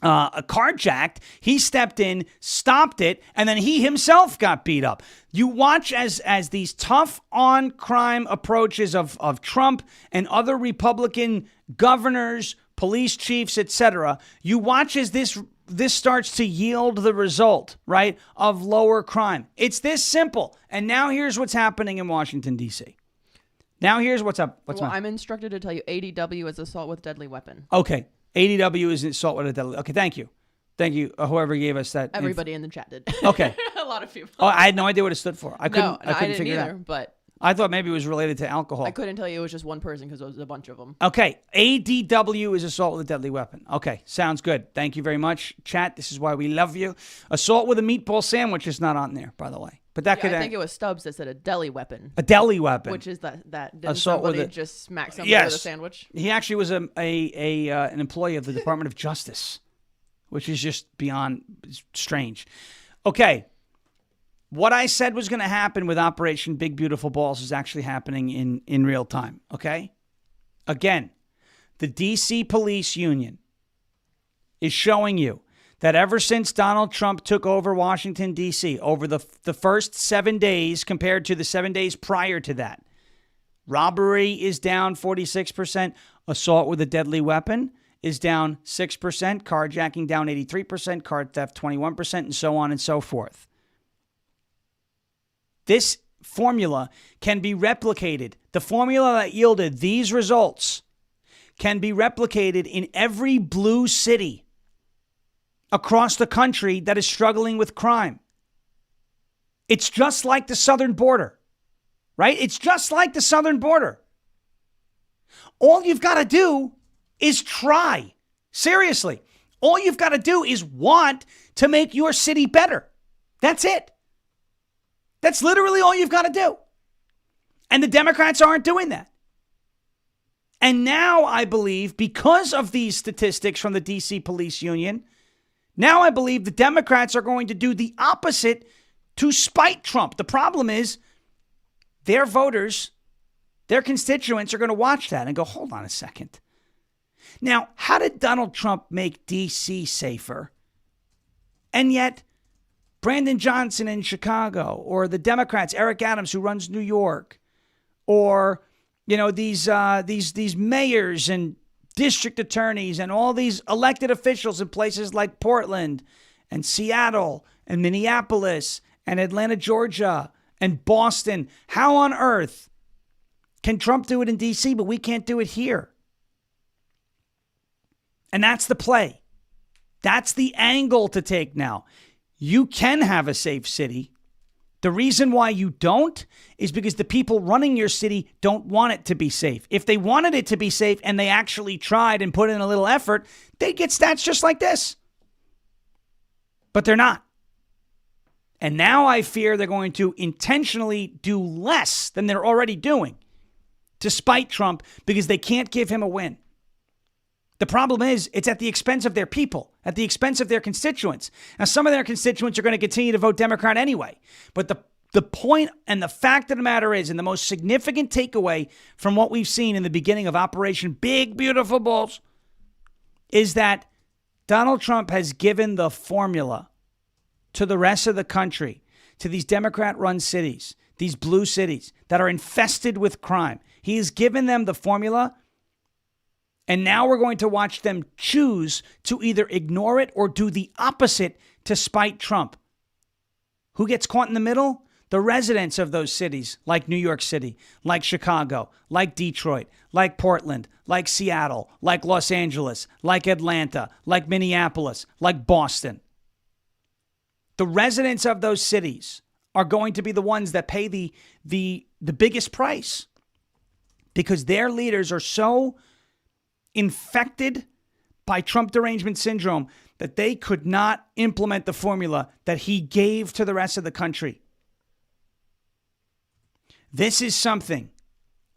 S1: carjacked. He stepped in, stopped it, and then he himself got beat up. You watch as these tough on crime approaches of Trump and other Republican governors, police chiefs, etc. You watch as this starts to yield the result, right, of lower crime. It's this simple. And now here's what's happening in Washington, D.C. Now here's what's up.
S2: I'm instructed to tell you ADW is assault with deadly weapon.
S1: Okay. ADW is assault with a deadly. Okay, thank you. Thank you, whoever gave us that.
S2: Everybody in the chat did.
S1: Okay.
S2: A lot of people.
S1: Oh, I had no idea what it stood for. I couldn't
S2: didn't
S1: figure it
S2: either,
S1: out.
S2: But
S1: I thought maybe it was related to alcohol.
S2: I couldn't tell you it was just one person because it was a bunch of them.
S1: Okay, ADW is assault with a deadly weapon. Okay, sounds good. Thank you very much, chat. This is why we love you. Assault with a meatball sandwich is not on there, by the way. But that could.
S2: I think it was Stubbs that said a deli weapon.
S1: A deli weapon,
S2: which is that didn't
S1: assault
S2: somebody
S1: with
S2: just smack somebody with a sandwich?
S1: He actually was an employee of the Department of Justice, which is just beyond strange. Okay, what I said was going to happen with Operation Big Beautiful Balls is actually happening in real time. Okay, again, the DC Police Union is showing you that ever since Donald Trump took over Washington, D.C., over the first 7 days compared to the 7 days prior to that, robbery is down 46%, assault with a deadly weapon is down 6%, carjacking down 83%, car theft 21%, and so on and so forth. This formula can be replicated. The formula that yielded these results can be replicated in every blue city across the country that is struggling with crime. It's just like the southern border, right? It's just like the southern border. All you've got to do is try. Seriously. All you've got to do is want to make your city better. That's it. That's literally all you've got to do. And the Democrats aren't doing that. And now I believe, because of these statistics from the DC Police Union, now I believe the Democrats are going to do the opposite to spite Trump. The problem is their voters, their constituents are going to watch that and go, hold on a second. Now, how did Donald Trump make D.C. safer? And yet, Brandon Johnson in Chicago, or the Democrats, Eric Adams, who runs New York, or, these mayors and district attorneys and all these elected officials in places like Portland and Seattle and Minneapolis and Atlanta, Georgia and Boston. How on earth can Trump do it in D.C., but we can't do it here? And that's the play. That's the angle to take now. You can have a safe city. The reason why you don't is because the people running your city don't want it to be safe. If they wanted it to be safe and they actually tried and put in a little effort, they'd get stats just like this. But they're not. And now I fear they're going to intentionally do less than they're already doing to spite Trump because they can't give him a win. The problem is it's at the expense of their people, at the expense of their constituents. Now, some of their constituents are going to continue to vote Democrat anyway. But the point and the fact of the matter is, and the most significant takeaway from what we've seen in the beginning of Operation Big Beautiful Balls, is that Donald Trump has given the formula to the rest of the country, to these Democrat-run cities, these blue cities that are infested with crime. He has given them the formula. And now we're going to watch them choose to either ignore it or do the opposite to spite Trump. Who gets caught in the middle? The residents of those cities, like New York City, like Chicago, like Detroit, like Portland, like Seattle, like Los Angeles, like Atlanta, like Minneapolis, like Boston. The residents of those cities are going to be the ones that pay the biggest price because their leaders are so infected by Trump derangement syndrome that they could not implement the formula that he gave to the rest of the country. This is something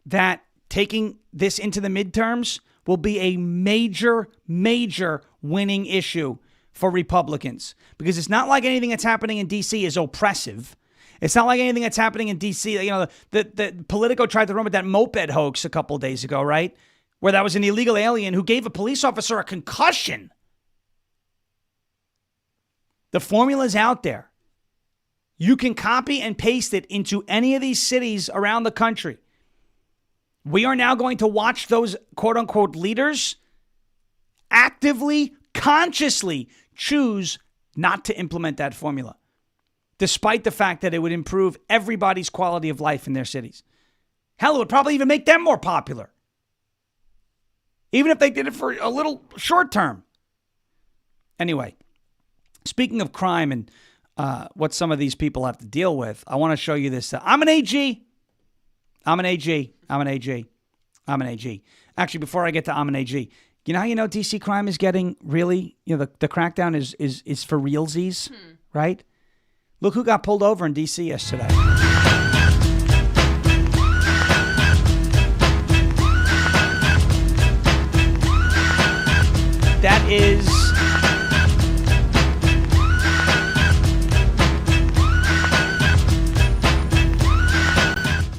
S1: that, taking this into the midterms, will be a major, major winning issue for Republicans. Because it's not like anything that's happening in D.C. is oppressive. It's not like anything that's happening in D.C. You know, the Politico tried to run with that moped hoax a couple of days ago, right? Where that was an illegal alien who gave a police officer a concussion. The formula's out there. You can copy and paste it into any of these cities around the country. We are now going to watch those quote-unquote leaders actively, consciously choose not to implement that formula, despite the fact that it would improve everybody's quality of life in their cities. Hell, it would probably even make them more popular, even if they did it for a little short term. Anyway, speaking of crime and what some of these people have to deal with, I want to show you this. I'm an AG. Actually, before I get to I'm an AG, you know how DC crime is getting really, the crackdown is for realsies, right? Look who got pulled over in DC yesterday.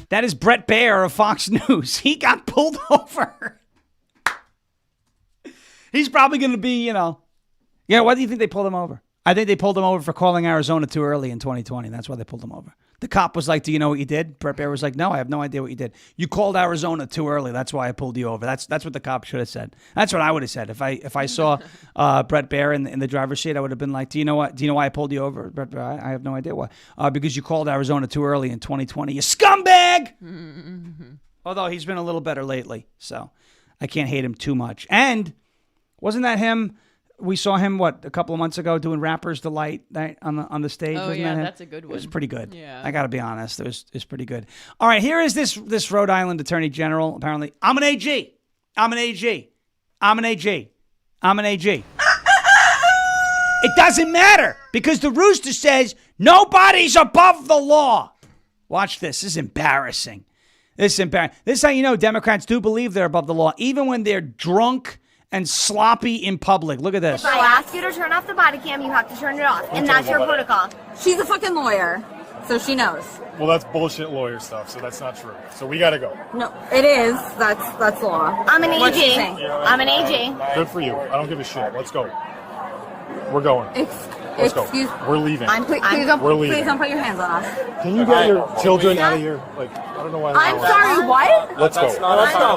S1: That is Brett Baer of Fox News. He got pulled over. He's probably going to be, why do you think they pulled him over? I think they pulled him over for calling Arizona too early in 2020. That's why they pulled him over. The cop was like, do you know what you did? Brett Baer was like, no, I have no idea what you did. You called Arizona too early. That's why I pulled you over. That's what the cop should have said. That's what I would have said. If I saw Brett Baer in the driver's seat, I would have been like, do you know why I pulled you over? Brett Baer, I have no idea why. Because you called Arizona too early in 2020. You scumbag! Although he's been a little better lately, so I can't hate him too much. And wasn't that him? We saw him, a couple of months ago doing Rapper's Delight on the stage?
S2: Oh,
S1: Wasn't
S2: yeah,
S1: that him?
S2: that's a good one.
S1: It was pretty good.
S2: Yeah.
S1: I got to be honest. It was pretty good. All right, here is this Rhode Island Attorney General, apparently. I'm an AG. It doesn't matter because the rooster says nobody's above the law. Watch this. This is embarrassing. This is how you know Democrats do believe they're above the law, even when they're drunk and sloppy in public. Look at this.
S9: If I ask you to turn off the body cam, you have to turn it off. And that's your protocol. She's a fucking lawyer, so she knows.
S8: Well, that's bullshit lawyer stuff, so that's not true. So we gotta go.
S9: No, it is. That's law. I'm an AG. I'm an AG.
S8: Good for you. I don't give a shit. Let's go. We're going. Let's go. We're leaving.
S9: Please don't put your hands on us.
S8: Can you get your children out of here? I don't know why.
S9: I'm sorry, what?
S8: Let's go.
S9: Let's go.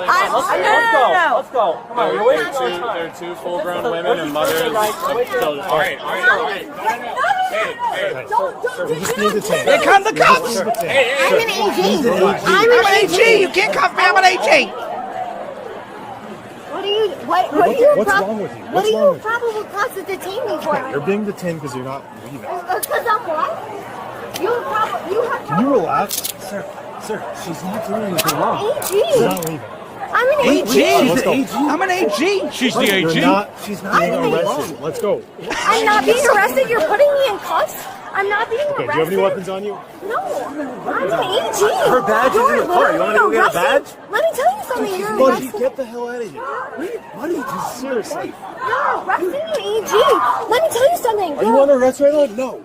S10: Let's go. Come on, you're waiting. They're two full-grown women and mothers of children. All right.
S8: We just need to take.
S1: Here come the cops.
S9: I'm an AG. I'm an
S1: AG. You can't cuff me. I'm an AG.
S8: What's wrong with you?
S9: What are you probable cause to detain me for?
S8: You're being detained because you're not leaving.
S9: Because I'm what? You have.
S8: Can you relax? Sir, she's not doing anything wrong.
S9: AG.
S8: She's not leaving.
S9: I'm an AG.
S1: I'm an AG. She's the AG.
S8: She's not being arrested. Let's go.
S9: I'm not being arrested. You're putting me in cuffs. I'm not being arrested.
S8: Do you have any weapons on you?
S9: No. I'm an AG.
S10: Her badge is in the car. You want to go get a badge?
S9: Let me tell you something. You're
S8: Buddy,
S9: arrested.
S8: get the hell out of here. Buddy, just seriously.
S9: You're arresting an AG. Let me tell you something.
S8: Are you under arrest right now? No.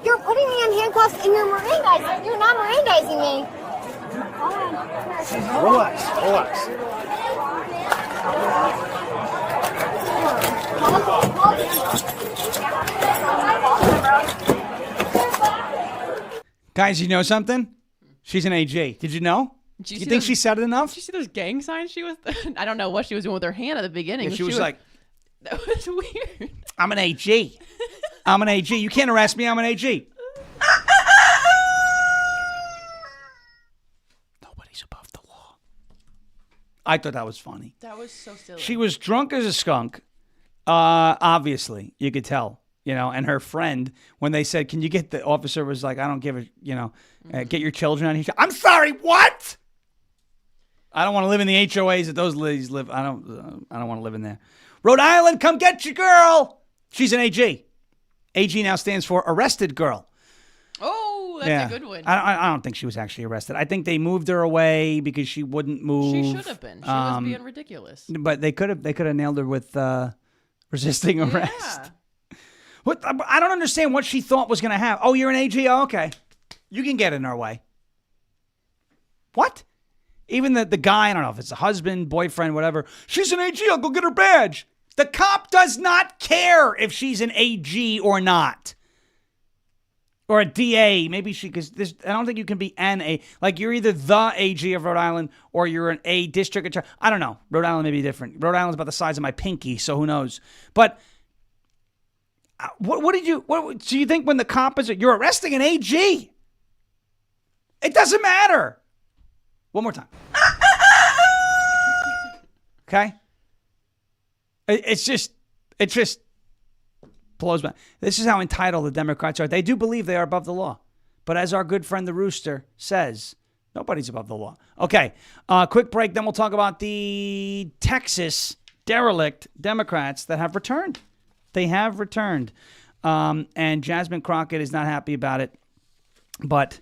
S9: You're putting me in handcuffs and you're Mirandizing. You're not Mirandizing me.
S8: Relax.
S1: Guys, you know something? She's an AG. Did you know? Do you think she said it enough?
S2: Did you see those gang signs she was? I don't know what she was doing with her hand at the beginning.
S1: Yeah, she was like,
S2: that was weird.
S1: I'm an AG. I'm an AG. You can't arrest me. I'm an AG. Nobody's above the law. I thought that was funny.
S2: That was so silly.
S1: She was drunk as a skunk. Obviously, you could tell. And her friend, when they said, can you get, the officer was like, I don't give a, get your children on here. I'm sorry, what? I don't want to live in the HOAs that those ladies live. I don't want to live in there. Rhode Island, come get your girl. She's an AG. AG now stands for arrested girl.
S2: Oh, that's a good one.
S1: I don't think she was actually arrested. I think they moved her away because she wouldn't move.
S2: She should have been. She was being ridiculous.
S1: But they could have nailed her with resisting arrest.
S2: Yeah.
S1: What? I don't understand what she thought was going to happen. Oh, you're an AG? Oh, okay. You can get in our way. What? Even the guy, I don't know if it's a husband, boyfriend, whatever. She's an AG. I'll go get her badge. The cop does not care if she's an AG or not. Or a DA. Maybe because I don't think you can be an A. Like you're either the AG of Rhode Island or you're an A district attorney. I don't know. Rhode Island may be different. Rhode Island's about the size of my pinky, so who knows. But what do you think when the cop is, you're arresting an AG? It doesn't matter. One more time. Okay? It just blows my. This is how entitled the Democrats are. They do believe they are above the law. But as our good friend the Rooster says, nobody's above the law. Okay, quick break. Then we'll talk about the Texas derelict Democrats that have returned. They have returned. And Jasmine Crockett is not happy about it. But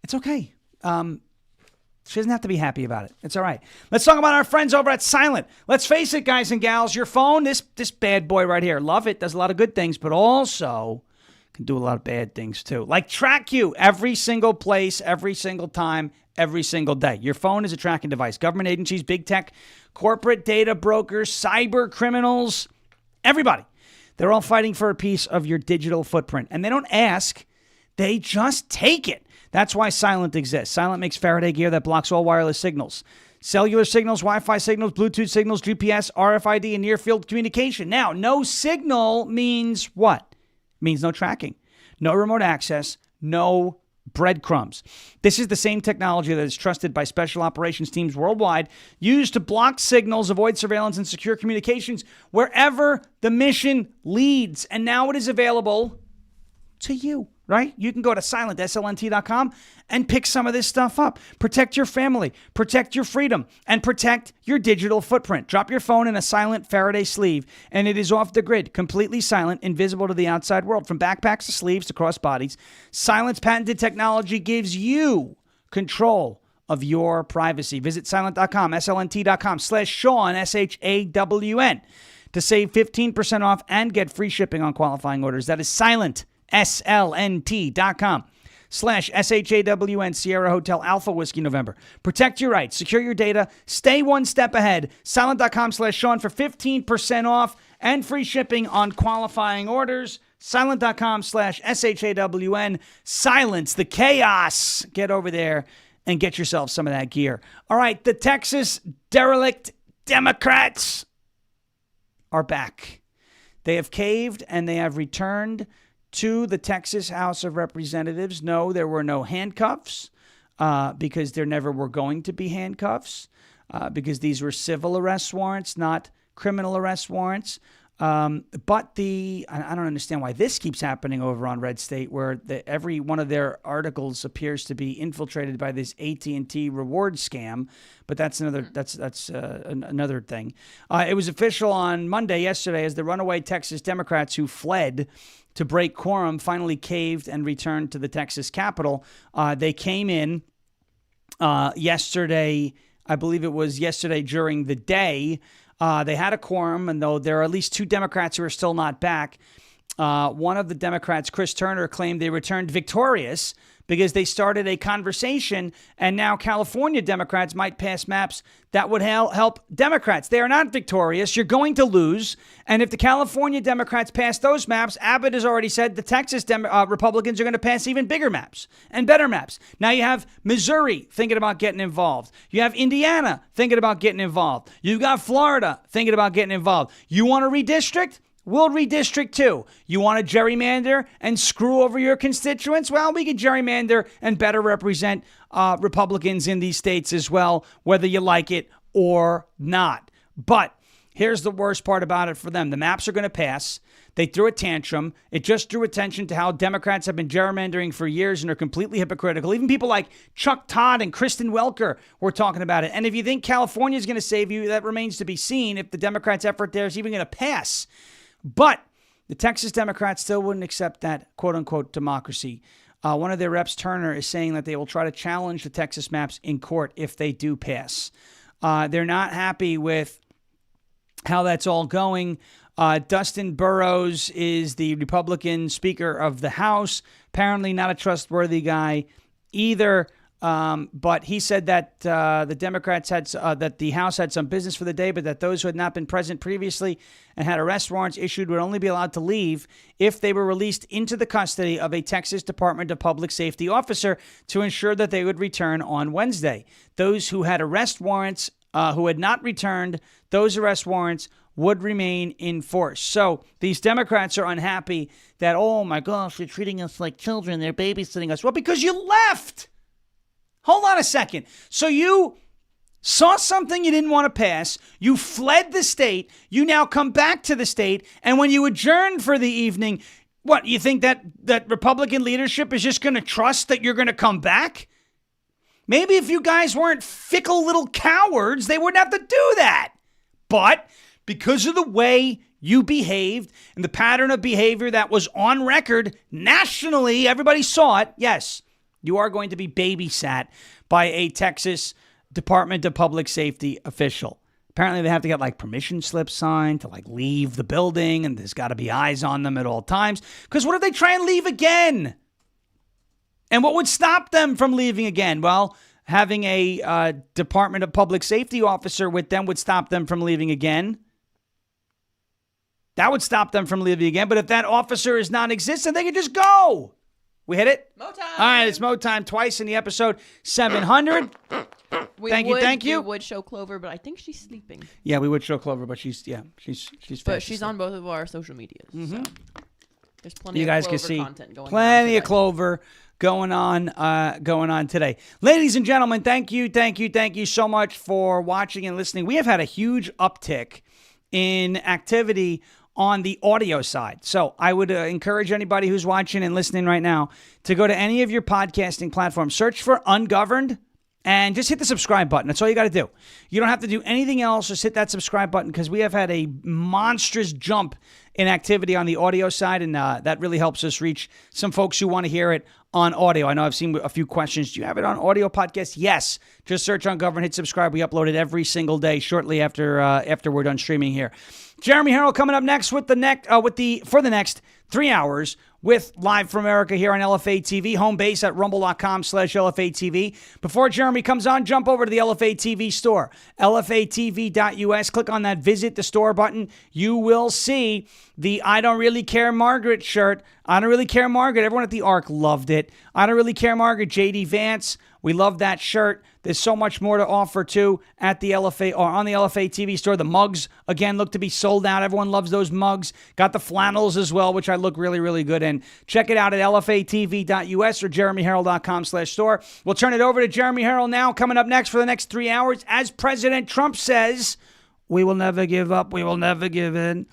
S1: it's okay. She doesn't have to be happy about it. It's all right. Let's talk about our friends over at Silent. Let's face it, guys and gals. Your phone, this bad boy right here, love it, does a lot of good things, but also can do a lot of bad things too. Like track you every single place, every single time, every single day. Your phone is a tracking device. Government agencies, big tech, corporate data brokers, cyber criminals, everybody. They're all fighting for a piece of your digital footprint. And they don't ask, they just take it. That's why Silent exists. Silent makes Faraday gear that blocks all wireless signals. Cellular signals, Wi-Fi signals, Bluetooth signals, GPS, RFID, and near-field communication. Now, no signal means what? It means no tracking, no remote access, no breadcrumbs. This is the same technology that is trusted by special operations teams worldwide, used to block signals, avoid surveillance, and secure communications wherever the mission leads. And now it is available to you. Right? You can go to SLNT.com and pick some of this stuff up. Protect your family, protect your freedom, and protect your digital footprint. Drop your phone in a Silent Faraday sleeve, and it is off the grid, completely silent, invisible to the outside world. From backpacks to sleeves to crossbodies, Silent's patented technology gives you control of your privacy. Visit Silent.com, SLNT.com/Sean, SHAWN, to save 15% off and get free shipping on qualifying orders. That is Silent. SLNT.com/SHAWN, Sierra Hotel Alpha Whiskey November. Protect your rights, secure your data, stay one step ahead. Silent.com/Sean for 15% off and free shipping on qualifying orders. Silent.com/SHAWN. Silence the chaos. Get over there and get yourself some of that gear. All right, the Texas derelict Democrats are back. They have caved and they have returned to the Texas House of Representatives. No, there were no handcuffs because there never were going to be handcuffs because these were civil arrest warrants, not criminal arrest warrants. But I don't understand why this keeps happening over on Red State, where every one of their articles appears to be infiltrated by this AT&T reward scam. But that's another thing. It was official on Monday, yesterday, as the runaway Texas Democrats who fled to break quorum finally caved and returned to the Texas Capitol. They came in yesterday. I believe it was yesterday during the day. They had a quorum, and though there are at least two Democrats who are still not back, one of the Democrats, Chris Turner, claimed they returned victorious because they started a conversation, and now California Democrats might pass maps that would help Democrats. They are not victorious. You're going to lose. And if the California Democrats pass those maps, Abbott has already said the Texas Republicans are going to pass even bigger maps and better maps. Now you have Missouri thinking about getting involved. You have Indiana thinking about getting involved. You've got Florida thinking about getting involved. You want to redistrict? We'll redistrict too. You want to gerrymander and screw over your constituents? Well, we can gerrymander and better represent Republicans in these states as well, whether you like it or not. But here's the worst part about it for them. The maps are going to pass. They threw a tantrum. It just drew attention to how Democrats have been gerrymandering for years and are completely hypocritical. Even people like Chuck Todd and Kristen Welker were talking about it. And if you think California is going to save you, that remains to be seen if the Democrats' effort there is even going to pass. But the Texas Democrats still wouldn't accept that quote-unquote democracy. One of their reps, Turner, is saying that they will try to challenge the Texas maps in court if they do pass. They're not happy with how that's all going. Dustin Burrows is the Republican Speaker of the House. Apparently not a trustworthy guy either. But he said that the Democrats had that the House had some business for the day, but that those who had not been present previously and had arrest warrants issued would only be allowed to leave if they were released into the custody of a Texas Department of Public Safety officer to ensure that they would return on Wednesday. Those who had arrest warrants who had not returned, those arrest warrants would remain in force. So these Democrats are unhappy that, oh my gosh, they're treating us like children. They're babysitting us. Well, because you left. Hold on a second. So you saw something you didn't want to pass. You fled the state. You now come back to the state. And when you adjourn for the evening, what, you think that Republican leadership is just going to trust that you're going to come back? Maybe if you guys weren't fickle little cowards, they wouldn't have to do that. But because of the way you behaved and the pattern of behavior that was on record nationally, everybody saw it, yes, you are going to be babysat by a Texas Department of Public Safety official. Apparently they have to get like permission slips signed to like leave the building, and there's got to be eyes on them at all times. Because what if they try and leave again? And what would stop them from leaving again? Well, having a Department of Public Safety officer with them would stop them from leaving again. That would stop them from leaving again. But if that officer is non-existent, they can just go. We hit it?
S2: Mo time.
S1: All right, it's Mo time twice in the episode 700. Thank you.
S2: We would show Clover, but I think she's sleeping.
S1: Yeah, we would show Clover, but she's
S2: But she's on both of our social medias. So there's plenty
S1: you
S2: of
S1: guys
S2: Clover
S1: can see
S2: content going
S1: plenty
S2: on
S1: of Clover going on today. Ladies and gentlemen, thank you so much for watching and listening. We have had a huge uptick in activity on the audio side. So I would encourage anybody who's watching and listening right now to go to any of your podcasting platforms, search for Ungoverned, and just hit the subscribe button. That's all you got to do. You don't have to do anything else. Just hit that subscribe button, because we have had a monstrous jump in activity on the audio side, and that really helps us reach some folks who want to hear it on audio. I know I've seen a few questions. Do you have it on audio podcast? Yes. Just search Ungoverned, hit subscribe. We upload it every single day shortly after we're done streaming here. Jeremy Harrell coming up next for the next 3 hours with Live from America here on LFA TV, home base at rumble.com/LFA TV. Before Jeremy comes on, jump over to the LFA TV store, LFATV.us. Click on that Visit the Store button. You will see the I Don't Really Care Margaret shirt. I Don't Really Care Margaret. Everyone at the Ark loved it. I Don't Really Care Margaret, JD Vance. We love that shirt. There's so much more to offer too at the LFA or on the LFA TV store. The mugs, again, look to be sold out. Everyone loves those mugs. Got the flannels as well, which I look really, really good in. Check it out at LFATV.us or JeremyHarrell.com/store. We'll turn it over to Jeremy Harrell now, coming up next for the next 3 hours. As President Trump says, we will never give up. We will never give in.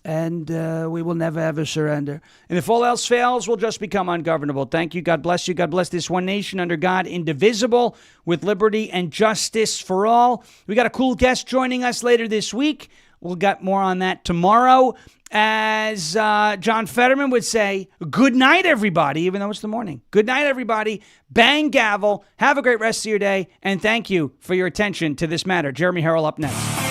S1: And we will never, ever surrender. And if all else fails, we'll just become ungovernable. Thank you. God bless you. God bless this one nation under God, indivisible, with liberty and justice for all. We got a cool guest joining us later this week. We'll get more on that tomorrow. As John Fetterman would say, good night, everybody, even though it's the morning. Good night, everybody. Bang, gavel. Have a great rest of your day. And thank you for your attention to this matter. Jeremy Harrell up next.